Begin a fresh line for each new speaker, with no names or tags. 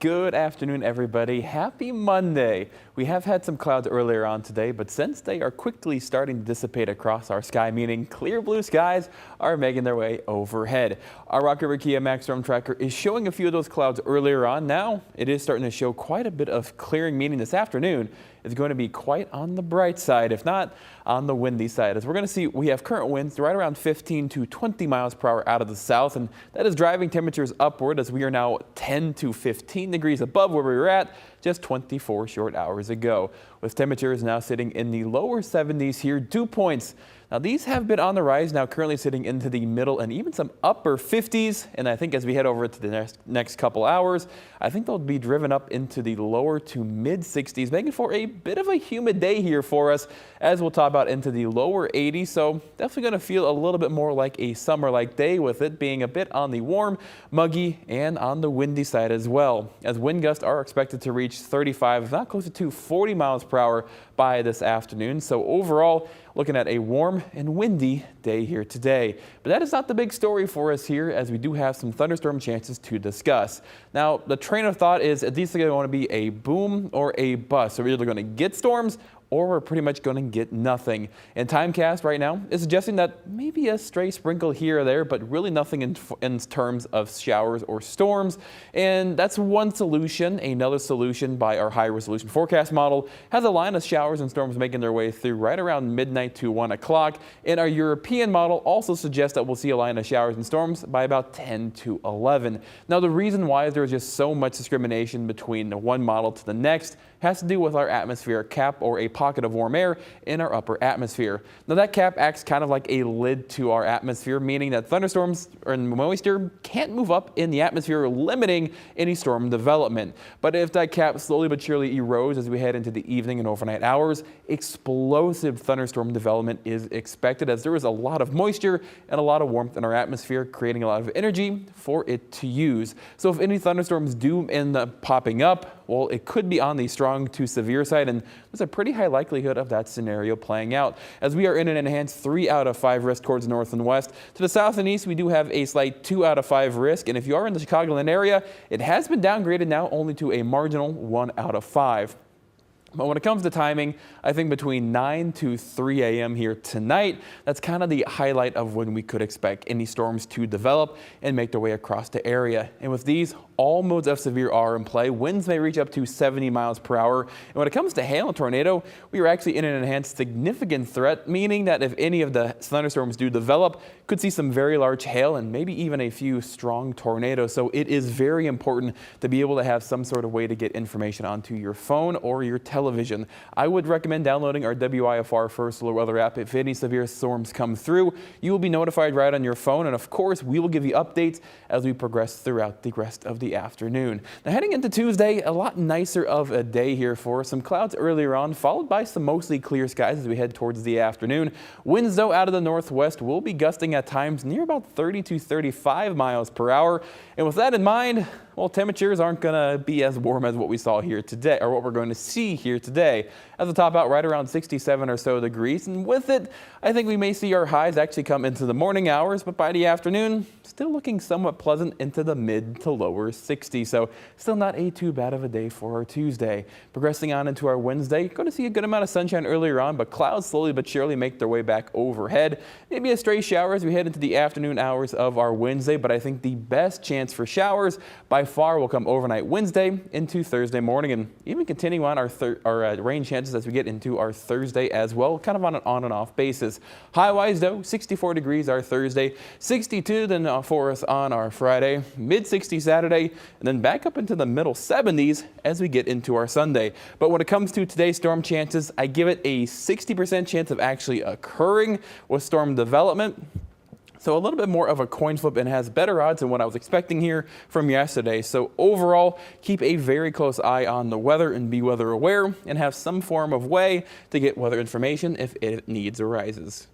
Good afternoon, everybody. Happy Monday. We have had some clouds earlier on today, but since they are quickly starting to dissipate across our sky, meaning clear blue skies are making their way overhead. Our Rocket River Kia Max Storm Tracker is showing a few of those clouds earlier on. Now it is starting to show quite a bit of clearing, meaning this afternoon is going to be quite on the bright side, if not on the windy side. As we're going to see, we have current winds right around 15 to 20 miles per hour out of the south, and that is driving temperatures upward as we are now 10 to 15 degrees above where we were at just 24 short hours ago, with temperatures now sitting in the lower 70s here. Dew points, now these have been on the rise, now currently sitting into the middle and even some upper 50s. And I think as we head over to the next couple hours, I think they'll be driven up into the lower to mid 60s, making for a bit of a humid day here for us, as we'll talk about into the lower 80s. So definitely going to feel a little bit more like a summer-like day, with it being a bit on the warm, muggy, and on the windy side as well, as wind gusts are expected to reach 35, if not closer to 40 miles per hour by this afternoon. So overall, looking at a warm and windy day here today. But that is not the big story for us here, as we do have some thunderstorm chances to discuss. Now, the train of thought is at least going to be a boom or a bust. So we're either going to get storms or we're pretty much going to get nothing. And Timecast right now is suggesting that maybe a stray sprinkle here or there, but really nothing in terms of showers or storms. And that's one solution. Another solution by our high resolution forecast model has a line of showers and storms making their way through right around midnight to 1 o'clock. And our European model also suggests that we'll see a line of showers and storms by about 10 to 11. Now, the reason why there's just so much discrimination between one model to the next has to do with our atmospheric cap, or a pocket of warm air in our upper atmosphere. Now, that cap acts kind of like a lid to our atmosphere, meaning that thunderstorms and moisture can't move up in the atmosphere, limiting any storm development. But if that cap slowly but surely erodes as we head into the evening and overnight hours, explosive thunderstorm development is expected, as there is a lot of moisture and a lot of warmth in our atmosphere, creating a lot of energy for it to use. So if any thunderstorms do end up popping up, well, it could be on the strong to severe side, and there's a pretty high likelihood of that scenario playing out, as we are in an enhanced 3 out of 5 risk towards north and west. To the south and east, we do have a slight 2 out of 5 risk, and if you are in the Chicagoland area, it has been downgraded now only to a marginal 1 out of 5. But when it comes to timing, I think between 9 to 3 a.m. here tonight, that's kind of the highlight of when we could expect any storms to develop and make their way across the area. And with these, all modes of severe are in play. Winds may reach up to 70 miles per hour. And when it comes to hail and tornado, we are actually in an enhanced significant threat, meaning that if any of the thunderstorms do develop, could see some very large hail and maybe even a few strong tornadoes. So it is very important to be able to have some sort of way to get information onto your phone or your television. I would recommend downloading our WIFR First Alert Weather app. If any severe storms come through, you will be notified right on your phone. And of course, we will give you updates as we progress throughout the rest of the afternoon. Now, heading into Tuesday, a lot nicer of a day here for us. Some clouds earlier on, followed by some mostly clear skies as we head towards the afternoon. Winds, though, out of the northwest will be gusting at times near about 30 to 35 miles per hour. And with that in mind, well, temperatures aren't going to be as warm as what we saw here today, or what we're going to see here today, as we'll top out right around 67 or so degrees. And with it, I think we may see our highs actually come into the morning hours, but by the afternoon, still looking somewhat pleasant into the mid to lower 60s. So still not a too bad of a day for our Tuesday. Progressing on into our Wednesday, going to see a good amount of sunshine earlier on, but clouds slowly but surely make their way back overhead. Maybe a stray shower as we head into the afternoon hours of our Wednesday, but I think the best chance for showers by far will come overnight Wednesday into Thursday morning, and even continuing on our rain chances as we get into our Thursday as well, kind of on an on and off basis. High-wise, though, 64 degrees our Thursday, 62 then for us on our Friday, mid-60s Saturday, and then back up into the middle 70s as we get into our Sunday. But when it comes to today's storm chances, I give it a 60% chance of actually occurring with storm development. So a little bit more of a coin flip, and has better odds than what I was expecting here from yesterday. So overall, keep a very close eye on the weather and be weather aware, and have some form of way to get weather information if it needs arises.